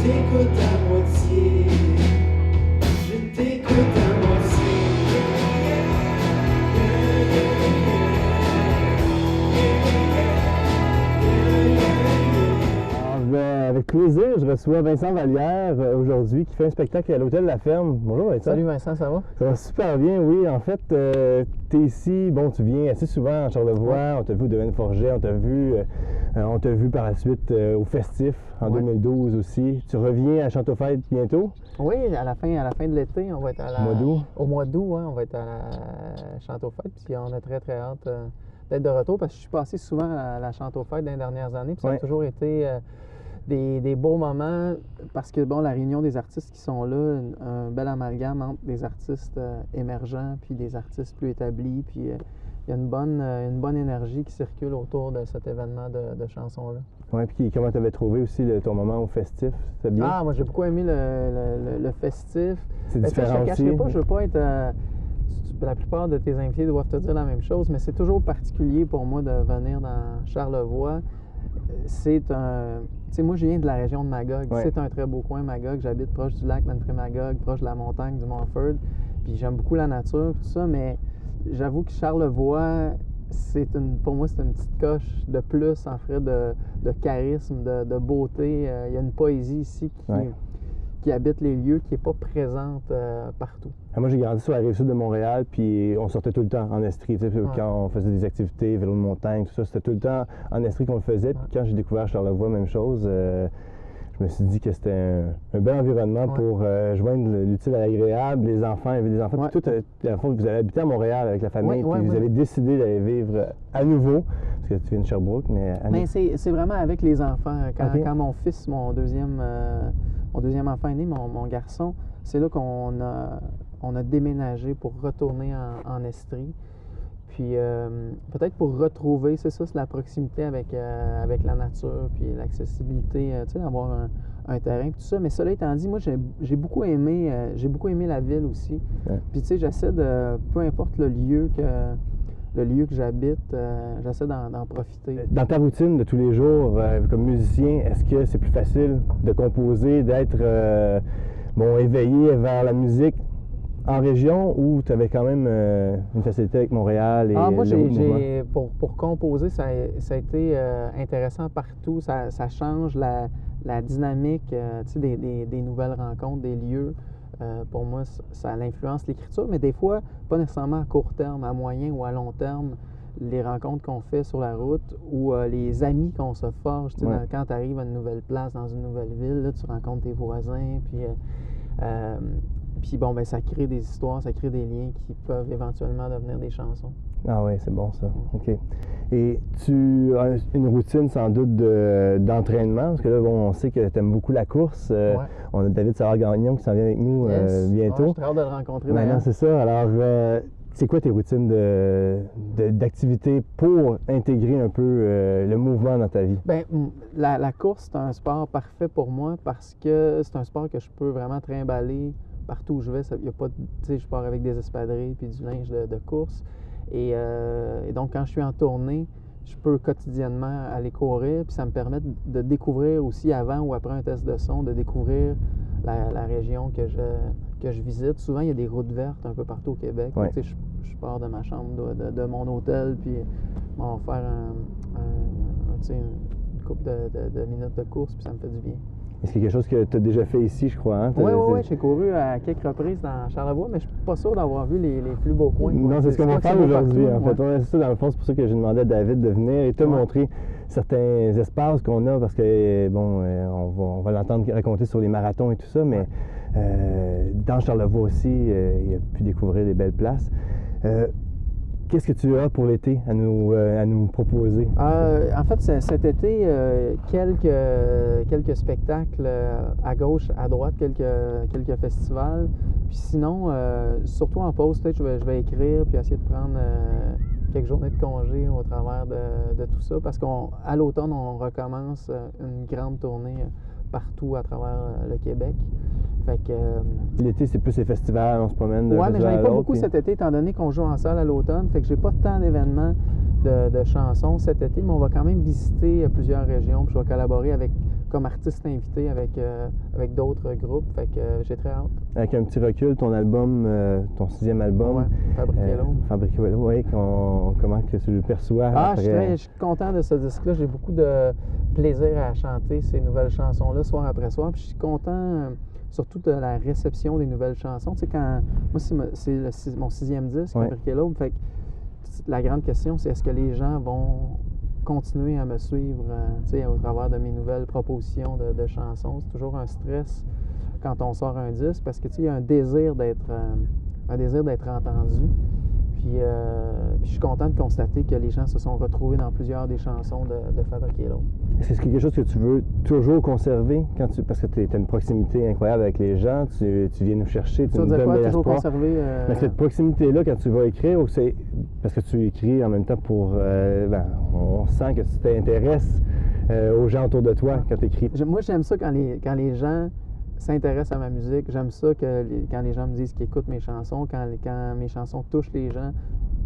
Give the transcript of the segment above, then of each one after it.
t'écoute à moitié. Je t'écoute à moitié. Avec plaisir, je reçois Vincent Vallière aujourd'hui qui fait un spectacle à l'Hôtel La Ferme. Bonjour Vincent. Salut Vincent, ça va? Ça va super bien, oui. En fait, tu es ici, bon, tu viens assez souvent à Charlevoix, Ouais. on t'a vu au Domaine Forget, on t'a vu par la suite au Festif en Ouais. 2012 aussi. Tu reviens à Chantefête bientôt? Oui, à la fin de l'été, on va être Mois d'août? Au mois d'août, ouais, on va être à la Chantefête, puis on a très très hâte d'être de retour parce que je suis passé souvent à la Chantefête dans les dernières années, puis ça a Ouais. toujours été des beaux moments parce que, bon, la réunion des artistes qui sont là, un bel amalgame entre des artistes émergents puis des artistes plus établis, puis il y a une bonne énergie qui circule autour de cet événement de chansons-là. Oui, puis comment tu avais trouvé aussi ton moment au Festif? C'était bien? Ah, moi j'ai beaucoup aimé le festif. C'est Ben, différent je te aussi? cacherai pas, je veux pas être... la plupart de tes invités doivent te dire la même chose, mais c'est toujours particulier pour moi de venir dans Charlevoix. C'est un... Tu sais, moi, je viens de la région de Magog. Ouais. C'est un très beau coin, Magog. J'habite proche du lac Magog, proche de la montagne du Montford. Puis j'aime beaucoup la nature, tout ça, mais j'avoue que Charlevoix, pour moi, c'est une petite coche de plus en fait de charisme, de beauté. Il y a une poésie ici qui habite les lieux, qui n'est pas présente partout. Moi, j'ai grandi sur la rive-sud de Montréal, puis on sortait tout le temps en Estrie. Tu sais, quand on faisait des activités, vélo de montagne, tout ça, c'était tout le temps en Estrie qu'on le faisait. Puis quand j'ai découvert Charlevoix, même chose, je me suis dit que c'était un bel environnement pour joindre l'utile à l'agréable. Les enfants, il y avait des enfants. Puis tout, vous avez habité à Montréal avec la famille, puis vous avez décidé d'aller vivre à nouveau, parce que tu viens de Sherbrooke, mais à nouveau. C'est vraiment avec les enfants. Quand mon fils, mon deuxième enfant est né, mon garçon, c'est là qu'on a déménagé pour retourner en Estrie. Puis peut-être pour retrouver, c'est ça, c'est la proximité avec la nature, puis l'accessibilité, tu sais, d'avoir un terrain, puis tout ça. Mais cela étant dit, moi, j'ai beaucoup aimé la ville aussi. Ouais. Puis tu sais, j'essaie de, peu importe le lieu que j'habite, j'essaie d'en profiter. Dans ta routine de tous les jours, comme musicien, est-ce que c'est plus facile de composer, d'être éveillé vers la musique en région, ou tu avais quand même une facilité avec Montréal et moi, le pour composer, ça a été intéressant partout. Ça change la dynamique tu sais, des nouvelles rencontres, des lieux. Pour moi, ça influence l'écriture, mais des fois, pas nécessairement à court terme, à moyen ou à long terme. Les rencontres qu'on fait sur la route ou les amis qu'on se forge. Tu sais, quand tu arrives à une nouvelle place, dans une nouvelle ville, là, tu rencontres tes voisins, puis bon, ben ça crée des histoires, ça crée des liens qui peuvent éventuellement devenir des chansons. Ah oui, c'est bon ça. OK. Et tu as une routine sans doute d'entraînement, parce que là, bon, on sait que tu aimes beaucoup la course. On a David Savard-Gagnon qui s'en vient avec nous bientôt. J'ai très hâte de le rencontrer. Maintenant, c'est ça. Alors, c'est quoi tes routines d'activité pour intégrer un peu le mouvement dans ta vie? Bien, la course, c'est un sport parfait pour moi parce que c'est un sport que je peux vraiment trimballer partout où je vais. Y a pas, je pars avec des espadrilles puis du linge de course. Et donc, quand je suis en tournée, je peux quotidiennement aller courir. Puis ça me permet de découvrir aussi, avant ou après un test de son, de découvrir la région que je visite. Souvent, il y a des routes vertes un peu partout au Québec. Ouais. Donc, je pars de ma chambre, de mon hôtel, puis on va faire une couple de minutes de course, puis ça me fait du bien. C'est quelque chose que tu as déjà fait ici, je crois. Hein? Oui, j'ai couru à quelques reprises dans Charlevoix, mais je ne suis pas sûr d'avoir vu les plus beaux coins. Non, c'est ce qu'on va faire aujourd'hui. En fait, c'est ça, dans le fond, c'est pour ça que j'ai demandé à David de venir et te montrer certains espaces qu'on a, parce que, bon, on va l'entendre raconter sur les marathons et tout ça, mais dans Charlevoix aussi, il a pu découvrir des belles places. Qu'est-ce que tu as pour l'été à nous proposer? En fait, cet été, quelques spectacles à gauche, à droite, quelques festivals. Puis sinon, surtout en pause, peut-être je vais écrire puis essayer de prendre quelques journées de congé au travers de tout ça. Parce qu'à l'automne, on recommence une grande tournée partout à travers le Québec. Fait que, l'été, c'est plus les festivals, on se promène de ouais, mais j'en ai pas beaucoup puis... cet été, étant donné qu'on joue en salle à l'automne. Fait que j'ai pas tant d'événements de chansons cet été, mais on va quand même visiter plusieurs régions. Puis je vais collaborer avec comme artiste invité avec d'autres groupes. Fait que j'ai très hâte. Avec un petit recul, ton album, ton 6e album, Ouais, Fabriquer l'ombre. Fabriquer l'ombre, oui, comment que tu le perçois Je suis content de ce disque-là. J'ai beaucoup de plaisir à chanter ces nouvelles chansons-là soir après soir. Puis je suis content surtout de la réception des nouvelles chansons. Tu sais, moi, c'est mon 6e disque, Fabriquer l'ombre. Fait que la grande question, c'est est-ce que les gens vont continuer à me suivre au travers de mes nouvelles propositions de chansons. C'est toujours un stress quand on sort un disque parce que il y a un désir d'être entendu. Puis je suis content de constater que les gens se sont retrouvés dans plusieurs des chansons de Fabriquer l'ombre. Est-ce que c'est quelque chose que tu veux toujours conserver parce que tu as une proximité incroyable avec les gens, tu viens nous chercher, tu nous donnes de toujours l'espoir. conserver Mais cette proximité-là, quand tu vas écrire, ou c'est parce que tu écris en même temps pour... on sent que tu t'intéresses aux gens autour de toi quand tu écris. Moi, j'aime ça quand les gens s'intéressent à ma musique. J'aime ça quand les gens me disent qu'ils écoutent mes chansons, quand mes chansons touchent les gens.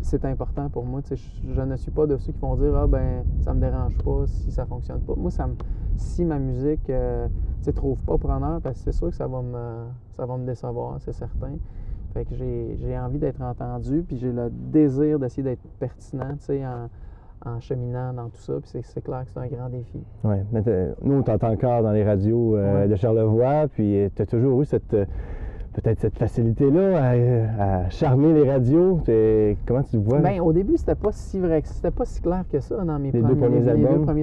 C'est important pour moi. Je ne suis pas de ceux qui vont dire « Ah ben ça me dérange pas si ça fonctionne pas ». Moi, si ma musique ne trouve pas preneur, parce que c'est sûr que ça va me décevoir, c'est certain. Fait que j'ai envie d'être entendu, puis j'ai le désir d'essayer d'être pertinent en cheminant dans tout ça. Puis c'est clair que c'est un grand défi. Oui, mais nous, on t'entend encore dans les radios de Charlevoix, puis tu as toujours eu peut-être cette facilité-là à charmer les radios. Comment tu le vois? Bien, au début, c'était pas si vrai, c'était pas si clair que ça dans mes deux premiers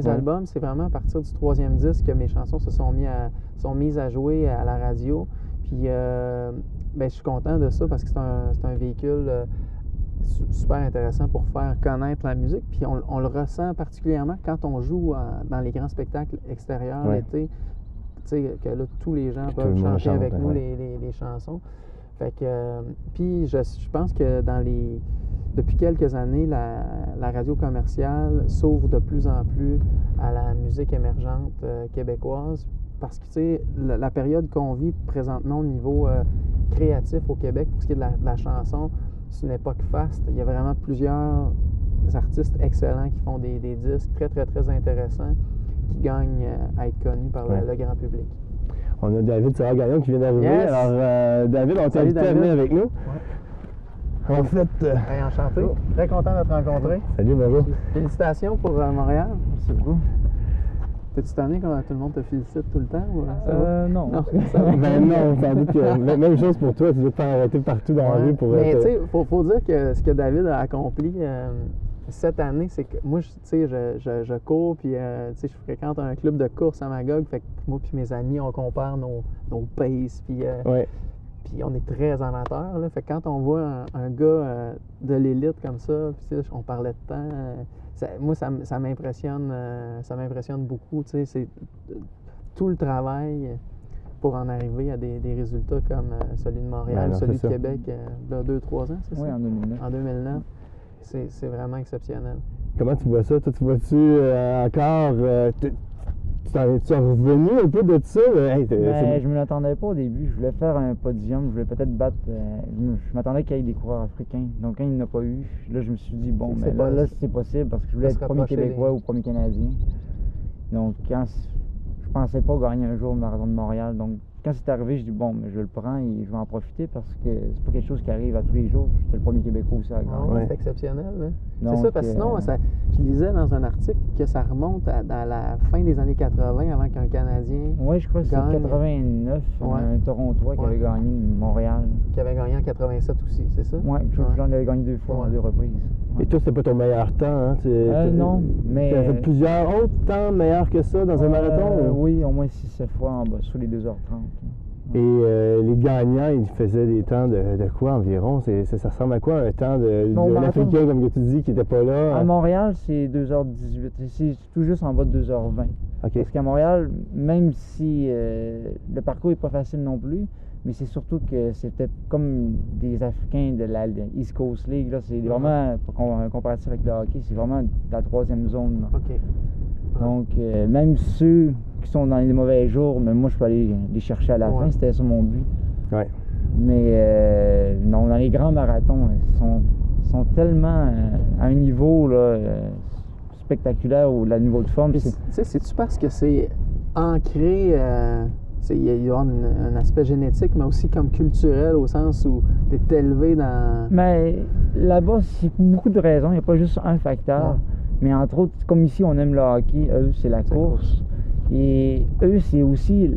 albums. C'est vraiment à partir du 3e disque que mes chansons se sont mises à jouer à la radio. Puis, je suis content de ça parce que c'est un véhicule super intéressant pour faire connaître la musique. Puis, on le ressent particulièrement quand on joue dans les grands spectacles extérieurs l'été. Que là, tous les gens peuvent chanter avec nous les chansons. Fait que, puis je pense que depuis quelques années, la radio commerciale s'ouvre de plus en plus à la musique émergente québécoise parce que, la période qu'on vit présentement au niveau créatif au Québec, pour ce qui est de la chanson, c'est une époque faste. Il y a vraiment plusieurs artistes excellents qui font des disques très, très, très intéressants qui gagnent à être connus par le grand public. On a David Savard-Gagnon qui vient d'arriver. Yes. Alors, David, on t'a invité à venir avec nous. Ouais. En fait... enchanté. Très content de te rencontrer. Salut, bonjour. Félicitations pour Montréal. Merci beaucoup. T'es-tu tanné quand tout le monde te félicite tout le temps? Ou non. Ça va. Ben non, sans doute que... Même chose pour toi, tu dois te faire arrêter partout dans la rue pour... Mais tu sais, faut dire que ce que David a accompli cette année, c'est que moi, je cours, puis je fréquente un club de course à Magog, fait que moi puis mes amis, on compare nos paces, puis on est très amateurs, là, fait que quand on voit un gars de l'élite comme ça, puis on parlait de temps, moi, ça m'impressionne beaucoup, tu sais, c'est tout le travail pour en arriver à des résultats comme celui de Montréal, celui de Québec, il y a 2-3 ans, c'est ça? Oui, en 2009. En 2009. C'est vraiment exceptionnel. Comment tu vois ça? Toi, tu vois-tu encore... tu es revenu un peu de ça? Je me l'attendais pas au début. Je voulais faire un podium. Je voulais peut-être battre... je m'attendais qu'il y ait des coureurs africains. Donc, quand il n'y en a pas eu, là, je me suis dit, bon, mais là, c'est possible parce que je voulais être premier Québécois ou premier Canadien. Donc, je pensais pas gagner un jour le marathon de Montréal. Donc, quand c'est arrivé, je dis bon, mais je le prends et je vais en profiter parce que c'est pas quelque chose qui arrive à tous les jours. J'étais le premier Québécois aussi à gagner. C'est exceptionnel. Hein? Donc, c'est ça, parce que sinon, je lisais dans un article que ça remonte à la fin des années 80 avant qu'un Canadien. Oui, je crois que c'est 89, un Torontois qui avait gagné Montréal. Qui avait gagné en 87 aussi, c'est ça? Oui, j'en avais gagné 2 fois, en 2 reprises. Et toi, c'était pas ton meilleur temps, hein? Non, mais... Tu as fait plusieurs autres temps meilleurs que ça dans un marathon? Oui, au moins 6-7 fois en bas, sous les 2h30. Et les gagnants, ils faisaient des temps de quoi environ? Ça ressemble à quoi un temps d'un Africain, comme que tu dis, qui n'était pas là? À Montréal, c'est 2h18. C'est tout juste en bas de 2h20. Okay. Parce qu'à Montréal, même si le parcours n'est pas facile non plus, mais c'est surtout que c'était comme des Africains de la East Coast League. Là, c'est vraiment, un comparatif avec le hockey, c'est vraiment la 3e zone. Là. OK. Donc, même ceux qui sont dans les mauvais jours, mais moi, je peux aller les chercher à la fin. C'était ça mon but. Ouais. Mais non, dans les grands marathons, ils sont tellement à un niveau là, spectaculaire au niveau de forme. C'est-tu parce que c'est ancré, il y a un aspect génétique, mais aussi comme culturel, au sens où tu es élevé dans... Mais là-bas, c'est beaucoup de raisons. Il n'y a pas juste un facteur. Ouais. Mais entre autres, comme ici, on aime le hockey. Eux, c'est la course. Et eux, c'est aussi...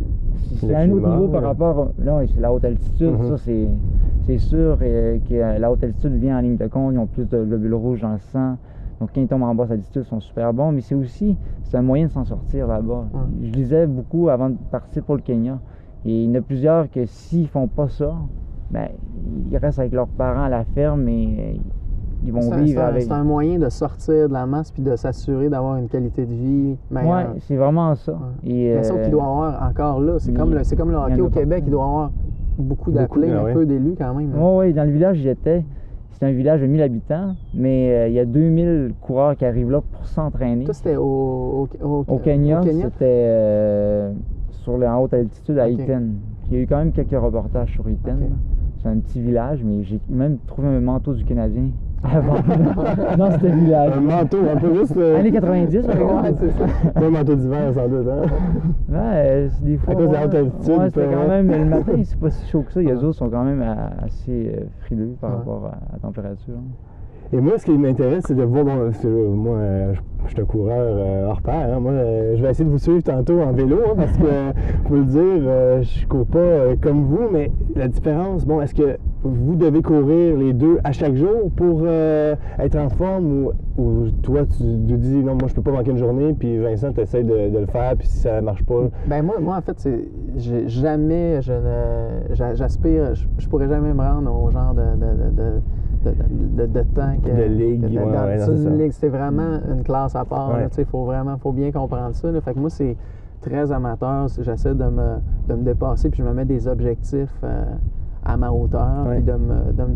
C'est un autre niveau par rapport... Là, c'est la haute altitude. Ça, c'est sûr que la haute altitude vient en ligne de compte. Ils ont plus de globules rouges dans le sang. Donc, quand ils tombent en basse altitude, ils sont super bons. Mais c'est un moyen de s'en sortir là-bas. Je lisais beaucoup avant de partir pour le Kenya. Et il y en a plusieurs que s'ils font pas ça, ben, ils restent avec leurs parents à la ferme et ils vont vivre avec... C'est un moyen de sortir de la masse puis de s'assurer d'avoir une qualité de vie meilleure. Oui, c'est vraiment ça. Ouais. Mais sauf qu'il doit y avoir encore là, c'est comme le hockey au Québec, il doit y avoir beaucoup d'appelés, un peu d'élus quand même. Oui, dans le village où j'étais, c'est un village de 1000 habitants, mais il y a 2000 coureurs qui arrivent là pour s'entraîner. Ça, c'était au Kenya, c'était en haute altitude à Iten. Il y a eu quand même quelques reportages sur Iten. C'est un petit village, mais j'ai même trouvé un manteau du Canadien avant dans ce village. Un manteau, un peu juste... Années 90, par exemple. Ouais, c'est ça. Pas un manteau d'hiver, sans doute, hein? Ouais, c'est des fois... À cause de la haute altitude. Ouais, c'est quand même... Le matin, c'est pas si chaud que ça. Les autres sont quand même assez frileux par rapport à la température. Et moi, ce qui m'intéresse, c'est de voir, parce que moi, je suis un coureur hors pair. Hein. Moi, je vais essayer de vous suivre tantôt en vélo, hein, parce que, pour le dire, je cours pas comme vous, mais la différence, bon, est-ce que vous devez courir les deux à chaque jour pour être en forme ou toi, tu dis, non, moi, je peux pas manquer une journée, puis Vincent, tu essaies de le faire, puis si ça marche pas... Ben moi en fait, j'aspire, je pourrais jamais me rendre au genre de temps de ligue, dans une ligue. C'est vraiment une classe à part. Il faut bien comprendre ça. Là. Fait que moi, c'est très amateur. J'essaie de me dépasser, puis je me mets des objectifs à ma hauteur. Puis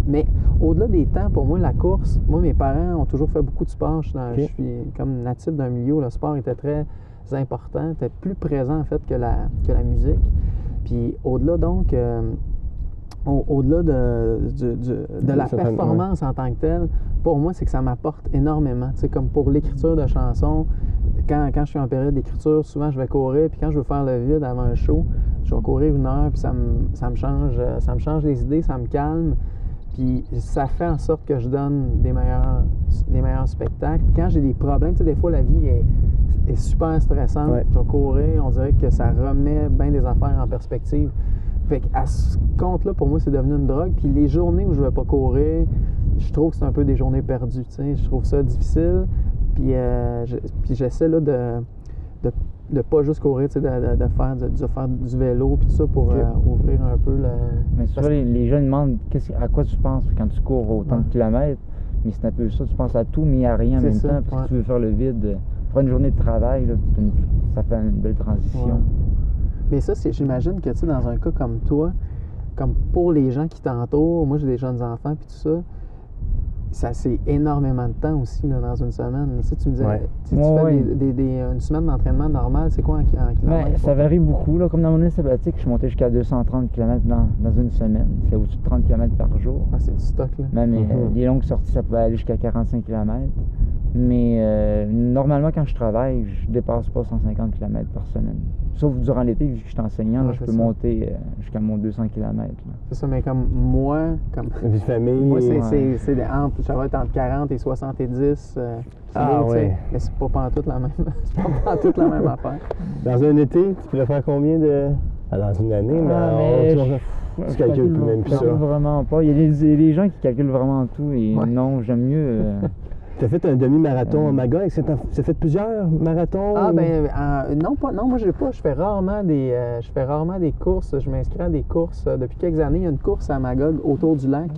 mais au-delà des temps, pour moi, la course, mes parents ont toujours fait beaucoup de sport. Je suis comme natif d'un milieu où le sport était très important, était plus présent en fait que la musique. Puis au-delà donc... Au-delà de la performance en tant que telle, pour moi, c'est que ça m'apporte énormément. Tu sais, comme pour l'écriture de chansons, quand je suis en période d'écriture, souvent je vais courir, puis quand je veux faire le vide avant un show, je vais courir 1 heure, puis ça me change les idées, ça me calme, puis ça fait en sorte que je donne des meilleurs spectacles. Puis quand j'ai des problèmes, tu sais, des fois la vie est super stressante, je vais courir, on dirait que ça remet bien des affaires en perspective. Fait qu'à ce compte-là, pour moi, c'est devenu une drogue. Puis les journées où je ne vais pas courir, je trouve que c'est un peu des journées perdues. T'sais. Je trouve ça difficile. Puis j'essaie là, de pas juste courir, de faire du vélo puis tout ça pour ouvrir un peu le... Mais souvent, les gens demandent à quoi tu penses quand tu cours autant de kilomètres. Mais c'est un peu ça, tu penses à tout, mais à rien en même temps. Parce que tu veux faire le vide. Pour une journée de travail, là, ça fait une belle transition. Ouais. Mais ça, j'imagine que, tu sais, dans un cas comme toi, comme pour les gens qui t'entourent, moi j'ai des jeunes enfants puis tout ça, c'est énormément de temps aussi là, dans une semaine. Tu sais, tu me disais, tu fais une semaine d'entraînement normale, c'est quoi en kilomètres? Ça varie beaucoup. Là. Comme dans mon année sabbatique, je suis monté jusqu'à 230 km dans une semaine. C'est au-dessus de 30 km par jour. Ah, c'est du stock, là. Même les longues sorties, ça peut aller jusqu'à 45 km. Mais normalement, quand je travaille, je dépasse pas 150 km par semaine. Sauf durant l'été, vu que je suis enseignant, là, je peux monter jusqu'à mon 200 km. Là. C'est ça, mais comme moi, comme vie de famille. Moi, ça va être entre 40 et 70 mais c'est pas pantoute la même. C'est pas pantoute la même affaire. Dans un été, tu pourrais faire combien de. Dans une année, tu calcules même plus ça. Je vraiment pas. Il y a des gens qui calculent vraiment tout et non, j'aime mieux. Tu as fait un demi-marathon à Magog. Tu as fait plusieurs marathons? Non, moi, je fais rarement des courses. Je m'inscris à des courses. Depuis quelques années, il y a une course à Magog autour du lac,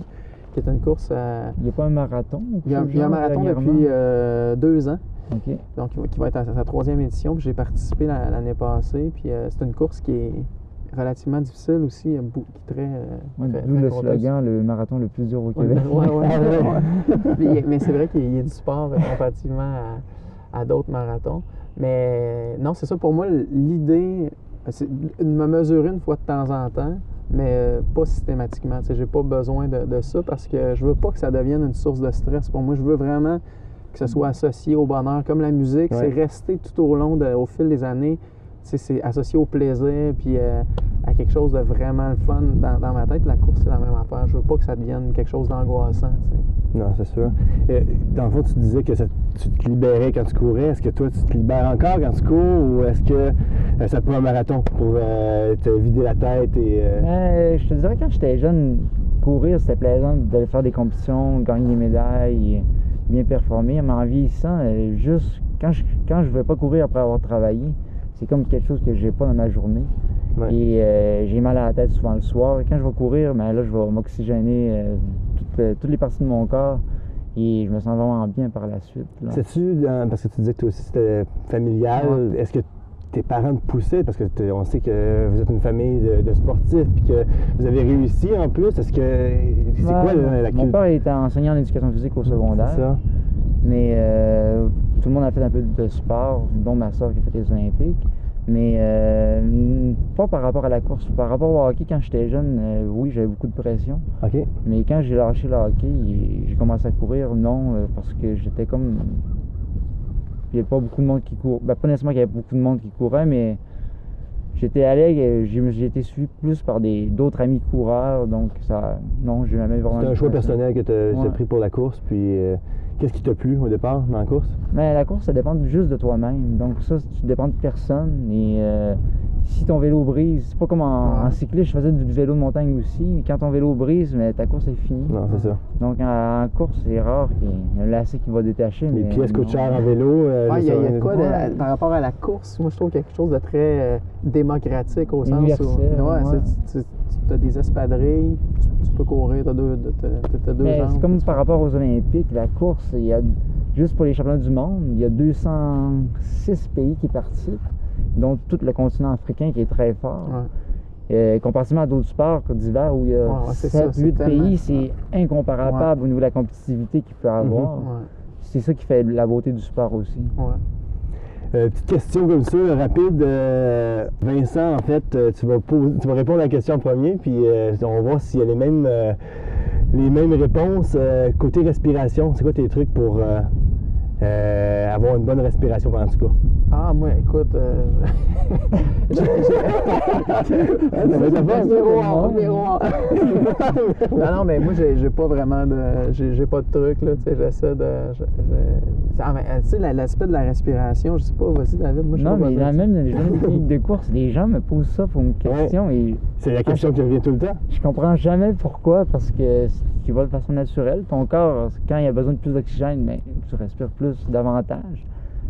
qui est une course... Il n'y a pas un marathon? Il y a un marathon depuis 2 ans. Okay. Donc, qui va être à sa 3e édition. Puis j'ai participé l'année passée. Puis c'est une course qui est relativement difficile aussi, d'où le slogan, le marathon le plus dur au Québec. Mais c'est vrai qu'il y a du sport comparativement à d'autres marathons. Mais non, c'est ça, pour moi, l'idée, c'est de me mesurer une fois de temps en temps, mais pas systématiquement. J'ai pas besoin de ça parce que je veux pas que ça devienne une source de stress. Pour moi, je veux vraiment que ce soit associé au bonheur. Comme la musique, c'est resté tout au fil des années c'est associé au plaisir, puis à quelque chose de vraiment le fun. Dans ma tête, la course, c'est la même affaire. Je veux pas que ça devienne quelque chose d'angoissant, tu sais. Non, c'est sûr. Dans le fond, tu disais que tu te libérais quand tu courais. Est-ce que toi, tu te libères encore quand tu cours ou est-ce que ça te prend un marathon pour te vider la tête et... Je te dirais, quand j'étais jeune, courir, c'était plaisant d'aller faire des compétitions, gagner des médailles, bien performer. Mais en vieillissant, juste quand je ne vais pas courir après avoir travaillé, c'est comme quelque chose que j'ai pas dans ma journée. Ouais. Et j'ai mal à la tête souvent le soir. Et quand je vais courir, ben là, je vais m'oxygéner toutes les parties de mon corps et je me sens vraiment bien par la suite. Sais-tu, parce que tu disais que toi aussi c'était familial, ouais. Est-ce que tes parents te poussaient, parce que on sait que vous êtes une famille de sportifs et que vous avez réussi en plus, est-ce que c'est quoi la Mon père était enseignant en éducation physique au secondaire. C'est ça. Mais tout le monde a fait un peu de sport, dont ma soeur qui a fait les Olympiques. Mais pas par rapport à la course. Par rapport au hockey, quand j'étais jeune, oui, j'avais beaucoup de pression. Okay. Mais quand j'ai lâché le hockey et j'ai commencé à courir, non, parce que j'étais comme... Il n'y avait pas beaucoup de monde qui courait. Ben, pas nécessairement qu'il y avait beaucoup de monde qui courait, mais j'étais allé, j'ai été suivi plus par d'autres amis coureurs. Donc, ça, non, j'ai jamais vraiment... C'est un choix personnel que tu as pris pour la course. Puis, qu'est-ce qui t'a plu au départ dans la course? Mais la course, ça dépend juste de toi-même. Donc ça, tu dépends de personne. Et si ton vélo brise, c'est pas comme en cycliste, je faisais du vélo de montagne aussi. Quand ton vélo brise, mais ta course est finie. Non, c'est ça. Donc en course, c'est rare qu'il y ait un lacet qui va détacher. Les pièces coûtent cher en vélo. Il y a quoi par rapport à la course? Moi, je trouve quelque chose de très démocratique au sens où tu as des espadrilles, tu peux courir, tu as deux jambes. C'est comme par rapport aux Olympiques, la course, il y a juste pour les championnats du monde, il y a 206 pays qui participent, dont tout le continent africain qui est très fort. Comparativement à d'autres sports d'hiver où il y a 7-8 pays, c'est incomparable au niveau de la compétitivité qu'il peut avoir. C'est ça qui fait la beauté du sport aussi. Petite question comme ça, rapide. Vincent, en fait, tu vas répondre à la question en premier, puis on va voir s'il y a les mêmes réponses. Côté respiration, c'est quoi tes trucs pour avoir une bonne respiration pendant que tu cours? Ah, moi, écoute, Non, mais moi, j'ai pas vraiment j'ai pas de truc, là, tu sais, j'essaie de... tu sais, l'aspect de la respiration, je sais pas, vas-y, David, moi, je sais pas. Non, mais même dans les journées de course, les gens me posent ça pour une question et... C'est la question qui revient tout le temps. Je comprends jamais pourquoi, parce que tu vas de façon naturelle. Ton corps, quand il a besoin de plus d'oxygène, ben, tu respires plus davantage.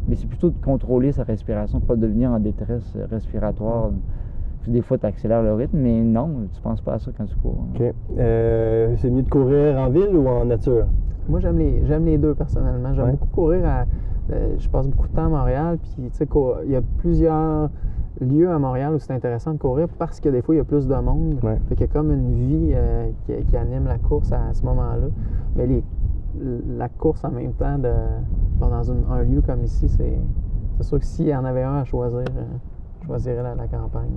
Mais c'est plutôt de contrôler sa respiration, pas de devenir en détresse respiratoire. Des fois, tu accélères le rythme, mais non, tu penses pas à ça quand tu cours. OK. C'est mieux de courir en ville ou en nature? Moi, j'aime les deux, personnellement. J'aime beaucoup courir je passe beaucoup de temps à Montréal, puis tu sais, il y a plusieurs lieux à Montréal où c'est intéressant de courir parce que des fois, il y a plus de monde. Fait qu'il y a comme une vie qui anime la course à ce moment-là. Mais la course en même temps, dans un lieu comme ici, c'est sûr que s'il y en avait un à choisir, je choisirais la campagne.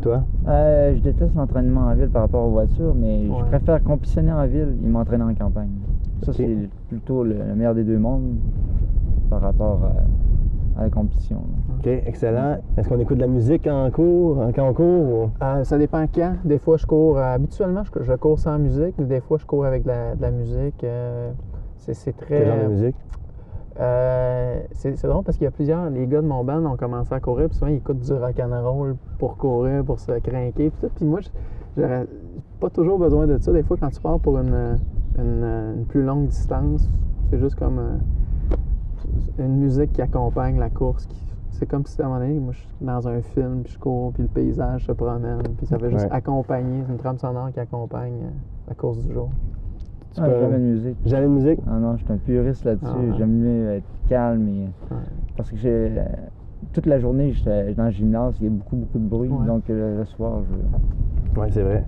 Toi? Je déteste l'entraînement en ville par rapport aux voitures, mais je préfère compétitionner en ville et m'entraîner en campagne. Ça, c'est plutôt le meilleur des deux mondes par rapport à la compétition. OK, excellent. Est-ce qu'on écoute de la musique quand on court? Ça dépend quand. Des fois, je cours... habituellement, je cours sans musique, mais des fois, je cours avec de la musique. C'est très... Quel genre de musique? C'est drôle parce qu'il y a plusieurs... Les gars de mon band ont commencé à courir, puis souvent, ils écoutent du rock'n'roll pour courir, pour se craquer, puis tout. Puis moi, j'aurais pas toujours besoin de ça. Des fois, quand tu pars pour une plus longue distance, c'est juste comme une musique qui accompagne la course. C'est comme si, à un moment donné, moi, je suis dans un film, puis je cours, puis le paysage se promène, puis ça fait juste accompagner. C'est une trame sonore qui accompagne la course du jour. Jamais de musique. Jamais de musique? Ah non, je suis un puriste là-dessus. J'aime mieux être calme. Parce que toute la journée, j'étais dans le gymnase, il y a beaucoup de bruit. Donc le soir, Oui, c'est vrai.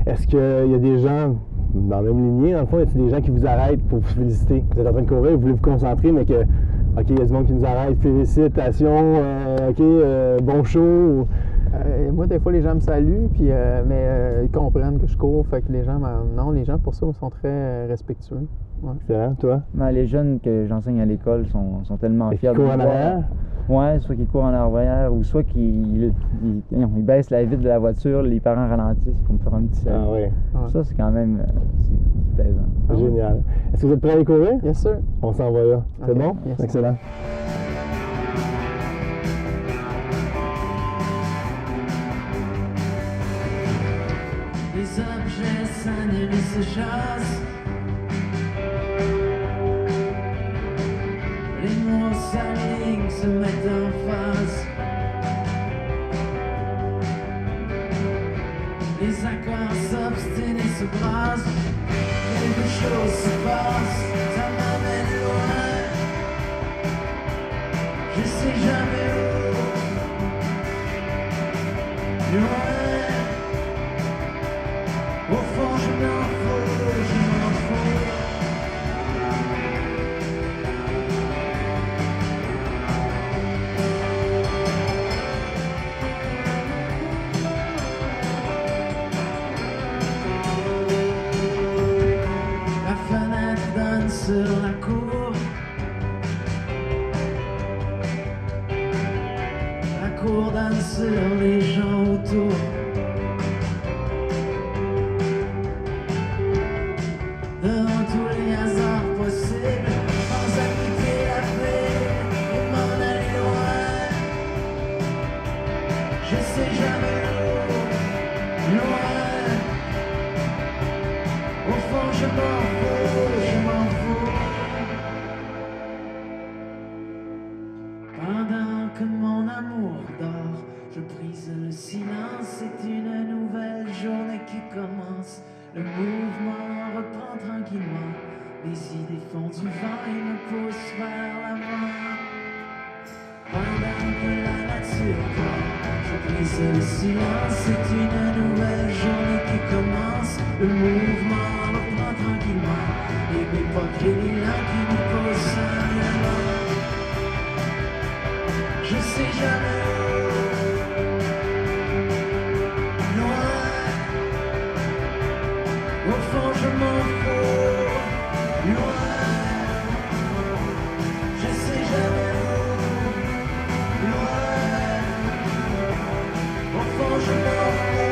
Est-ce qu'il y a des gens dans la même lignée, dans le fond, y a-t-il des gens qui vous arrêtent pour vous féliciter? Vous êtes en train de courir, vous voulez vous concentrer, mais que, OK, il y a du monde qui nous arrête, félicitations, OK, bon show. Moi, des fois, les gens me saluent, puis, mais ils comprennent que je cours, fait que les gens, les gens pour ça sont très respectueux. Excellent, toi? Les jeunes que j'enseigne à l'école sont tellement fiers de moi. Ouais, soit qu'il court en arrière ou soit qu'il baisse la vitre de la voiture, les parents ralentissent pour me faire un petit salut. Ah oui. Ça, c'est quand même c'est plaisant. Ah ouais. Génial. Est-ce que vous êtes prêts à aller courir? Yes, sir. On s'en va là. C'est Ok. bon? Yes. Excellent. Les objets s'annulent et se chassent. Les mots s'alignent, se mettent en face. Les accords s'obstinent et se brassent. Quelque chose se passe, ça m'amène loin. Je sais jamais où. Loin. Au fond, je m'en fous, je m'en fous. La fenêtre donne sur la cour. La cour donne sur les gens autour. Devant tous les hasards possibles, sans habiter la paix et m'en aller loin. Je sais jamais où, loin. Au fond, je m'en fous, je m'en fous. Pendant que mon amour dort, je brise le silence. C'est une nouvelle journée qui commence. Le mouvement reprend tranquillement. Mes idées font du vent et me poussent vers l'avant. Pendant que la nature dort, je brise le silence. C'est une nouvelle journée qui commence. Le mouvement reprend tranquillement. Et mes pas là qui me poussent vers l'avant. Je sais jamais où, loin. Au fond, je m'en fous, loin. Je sais jamais où, loin. Au fond, je m'en fous.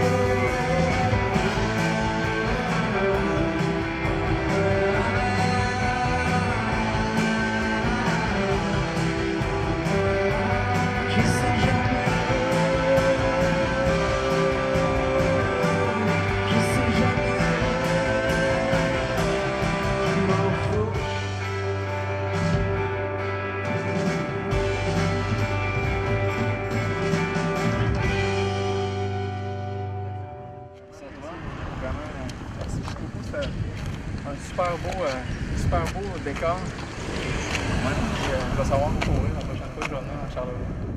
Je sais jamais où. Je sais jamais. Je m'en fous. Merci beaucoup. C'était un super beau décor. Je vais savoir courir la prochaine fois que je vais venir à Charleroi.